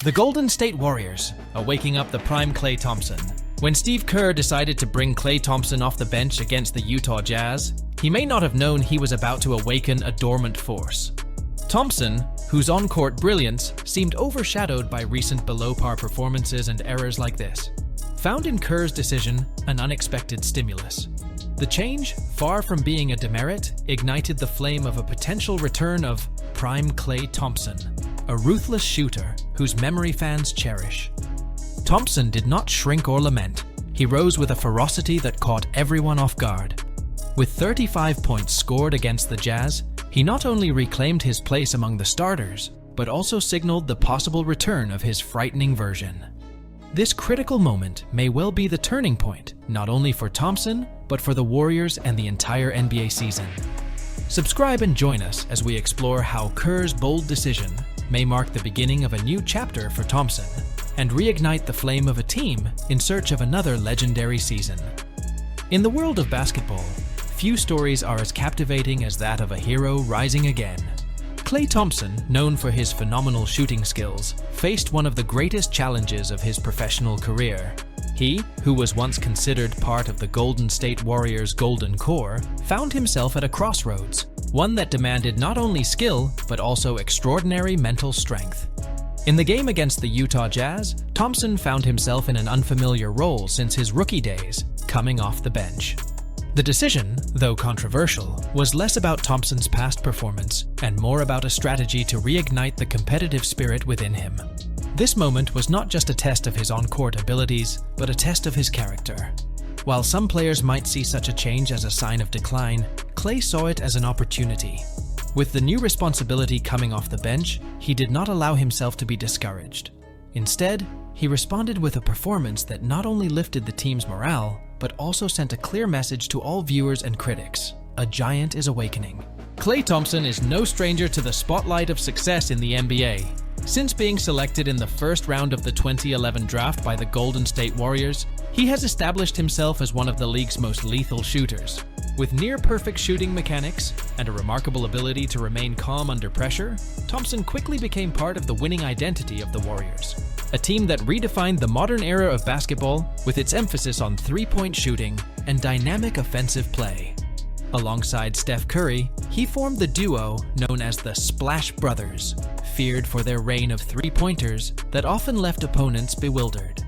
The Golden State Warriors are waking up the prime Klay Thompson. When Steve Kerr decided to bring Klay Thompson off the bench against the Utah Jazz, he may not have known he was about to awaken a dormant force. Thompson, whose on-court brilliance seemed overshadowed by recent below-par performances and errors like this, found in Kerr's decision an unexpected stimulus. The change, far from being a demerit, ignited the flame of a potential return of prime Klay Thompson, a ruthless shooter whose memory fans cherish. Thompson did not shrink or lament. He rose with a ferocity that caught everyone off guard. With 35 points scored against the Jazz, he not only reclaimed his place among the starters, but also signaled the possible return of his frightening version. This critical moment may well be the turning point, not only for Thompson, but for the Warriors and the entire NBA season. Subscribe and join us as we explore how Kerr's bold decision may mark the beginning of a new chapter for Thompson and reignite the flame of a team in search of another legendary season. In the world of basketball, few stories are as captivating as that of a hero rising again. Klay Thompson, known for his phenomenal shooting skills, faced one of the greatest challenges of his professional career. He, who was once considered part of the Golden State Warriors' Golden Core, found himself at a crossroads, one that demanded not only skill, but also extraordinary mental strength. In the game against the Utah Jazz, Thompson found himself in an unfamiliar role since his rookie days, coming off the bench. The decision, though controversial, was less about Thompson's past performance and more about a strategy to reignite the competitive spirit within him. This moment was not just a test of his on-court abilities, but a test of his character. While some players might see such a change as a sign of decline, Klay saw it as an opportunity. With the new responsibility coming off the bench, he did not allow himself to be discouraged. Instead, he responded with a performance that not only lifted the team's morale, but also sent a clear message to all viewers and critics: a giant is awakening. Klay Thompson is no stranger to the spotlight of success in the NBA. Since being selected in the first round of the 2011 draft by the Golden State Warriors, he has established himself as one of the league's most lethal shooters. With near-perfect shooting mechanics and a remarkable ability to remain calm under pressure, Thompson quickly became part of the winning identity of the Warriors, a team that redefined the modern era of basketball with its emphasis on three-point shooting and dynamic offensive play. Alongside Steph Curry, he formed the duo known as the Splash Brothers, feared for their rain of three-pointers that often left opponents bewildered.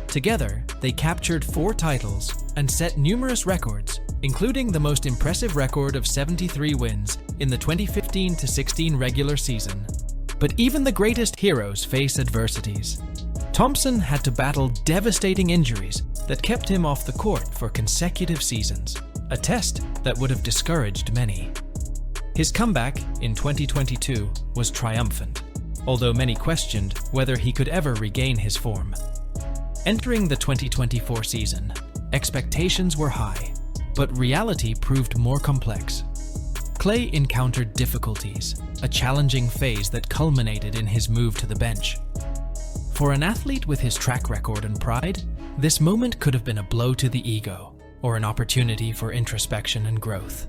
Together, they captured 4 titles and set numerous records, including the most impressive record of 73 wins in the 2015-16 regular season. But even the greatest heroes face adversities. Thompson had to battle devastating injuries that kept him off the court for consecutive seasons, a test that would have discouraged many. His comeback in 2022 was triumphant, although many questioned whether he could ever regain his form. Entering the 2024 season, expectations were high, but reality proved more complex. Klay encountered difficulties, a challenging phase that culminated in his move to the bench. For an athlete with his track record and pride, this moment could have been a blow to the ego, or an opportunity for introspection and growth.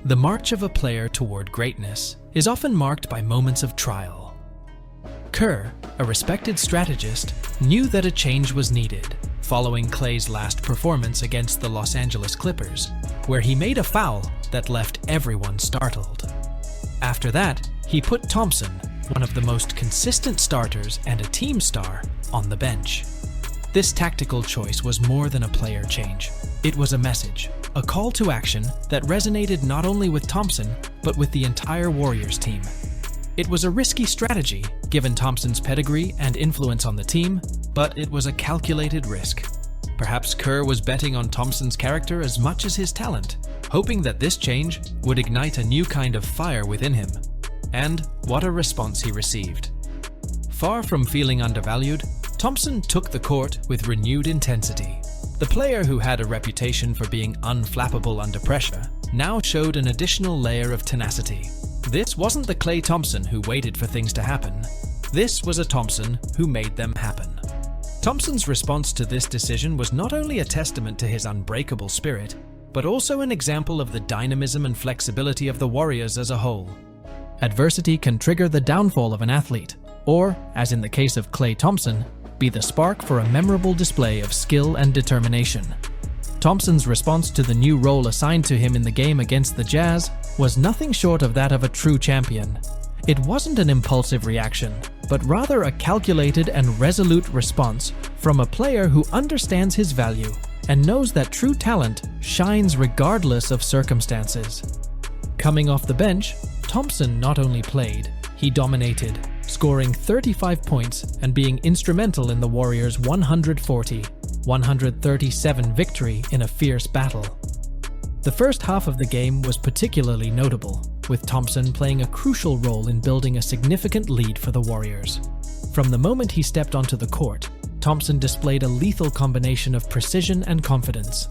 The march of a player toward greatness is often marked by moments of trial. Kerr, a respected strategist, knew that a change was needed following Klay's last performance against the Los Angeles Clippers, where he made a foul that left everyone startled. After that, he put Thompson, one of the most consistent starters and a team star, on the bench. This tactical choice was more than a player change. It was a message, a call to action that resonated not only with Thompson, but with the entire Warriors team. It was a risky strategy, given Thompson's pedigree and influence on the team, but it was a calculated risk. Perhaps Kerr was betting on Thompson's character as much as his talent, hoping that this change would ignite a new kind of fire within him. And what a response he received. Far from feeling undervalued, Thompson took the court with renewed intensity. The player who had a reputation for being unflappable under pressure now showed an additional layer of tenacity. This wasn't the Klay Thompson who waited for things to happen. This was a Thompson who made them happen. Thompson's response to this decision was not only a testament to his unbreakable spirit, but also an example of the dynamism and flexibility of the Warriors as a whole. Adversity can trigger the downfall of an athlete, or, as in the case of Klay Thompson, be the spark for a memorable display of skill and determination. Thompson's response to the new role assigned to him in the game against the Jazz was nothing short of that of a true champion. It wasn't an impulsive reaction, but rather a calculated and resolute response from a player who understands his value and knows that true talent shines regardless of circumstances. Coming off the bench, Thompson not only played, he dominated, scoring 35 points and being instrumental in the Warriors' 140-137 victory in a fierce battle. The first half of the game was particularly notable, with Thompson playing a crucial role in building a significant lead for the Warriors. From the moment he stepped onto the court, Thompson displayed a lethal combination of precision and confidence.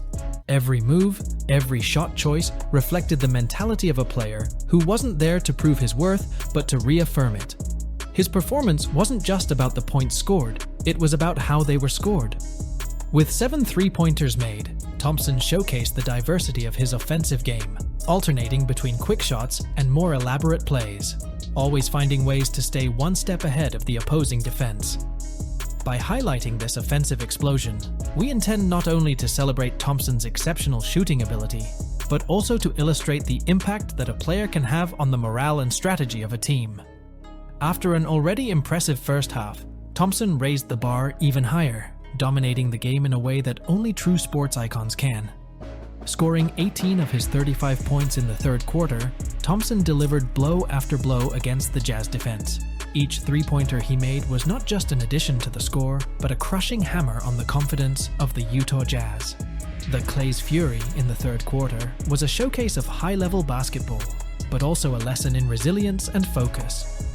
Every move, every shot choice reflected the mentality of a player who wasn't there to prove his worth, but to reaffirm it. His performance wasn't just about the points scored, it was about how they were scored. With 7 3-pointers made, Thompson showcased the diversity of his offensive game, alternating between quick shots and more elaborate plays, always finding ways to stay one step ahead of the opposing defense. By highlighting this offensive explosion, we intend not only to celebrate Thompson's exceptional shooting ability, but also to illustrate the impact that a player can have on the morale and strategy of a team. After an already impressive first half, Thompson raised the bar even higher, dominating the game in a way that only true sports icons can. Scoring 18 of his 35 points in the third quarter, Thompson delivered blow after blow against the Jazz defense. Each 3-pointer he made was not just an addition to the score, but a crushing hammer on the confidence of the Utah Jazz. The Klay's fury in the third quarter was a showcase of high-level basketball, but also a lesson in resilience and focus.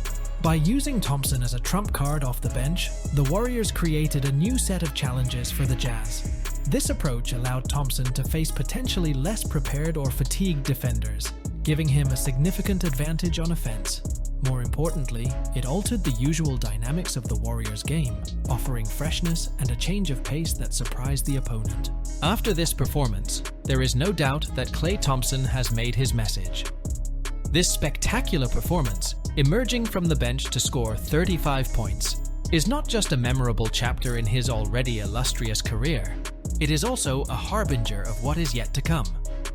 By using Thompson as a trump card off the bench, the Warriors created a new set of challenges for the Jazz. This approach allowed Thompson to face potentially less prepared or fatigued defenders, giving him a significant advantage on offense. More importantly, it altered the usual dynamics of the Warriors' game, offering freshness and a change of pace that surprised the opponent. After this performance, there is no doubt that Klay Thompson has made his message. This spectacular performance, emerging from the bench to score 35 points, is not just a memorable chapter in his already illustrious career. It is also a harbinger of what is yet to come.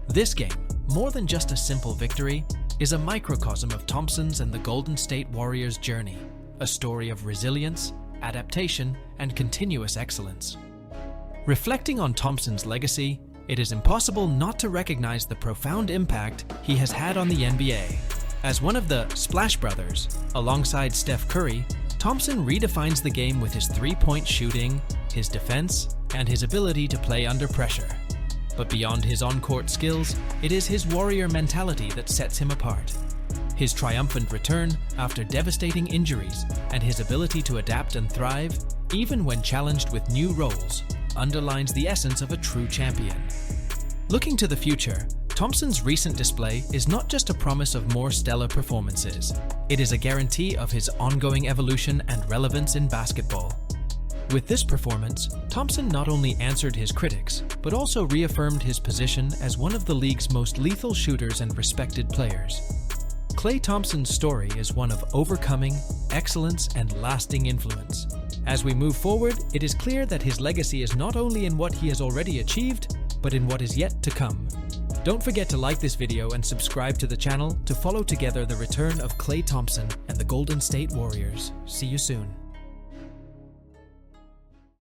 This game, more than just a simple victory, is a microcosm of Thompson's and the Golden State Warriors' journey, a story of resilience, adaptation, and continuous excellence. Reflecting on Thompson's legacy, it is impossible not to recognize the profound impact he has had on the NBA. As one of the Splash Brothers, alongside Steph Curry, Thompson redefines the game with his 3-point shooting, his defense, and his ability to play under pressure. But beyond his on-court skills, it is his warrior mentality that sets him apart. His triumphant return after devastating injuries and his ability to adapt and thrive, even when challenged with new roles, underlines the essence of a true champion. Looking to the future, Thompson's recent display is not just a promise of more stellar performances. It is a guarantee of his ongoing evolution and relevance in basketball. With this performance, Thompson not only answered his critics, but also reaffirmed his position as one of the league's most lethal shooters and respected players. Klay Thompson's story is one of overcoming, excellence, and lasting influence. As we move forward, it is clear that his legacy is not only in what he has already achieved, but in what is yet to come. Don't forget to like this video and subscribe to the channel to follow together the return of Klay Thompson and the Golden State Warriors. See you soon.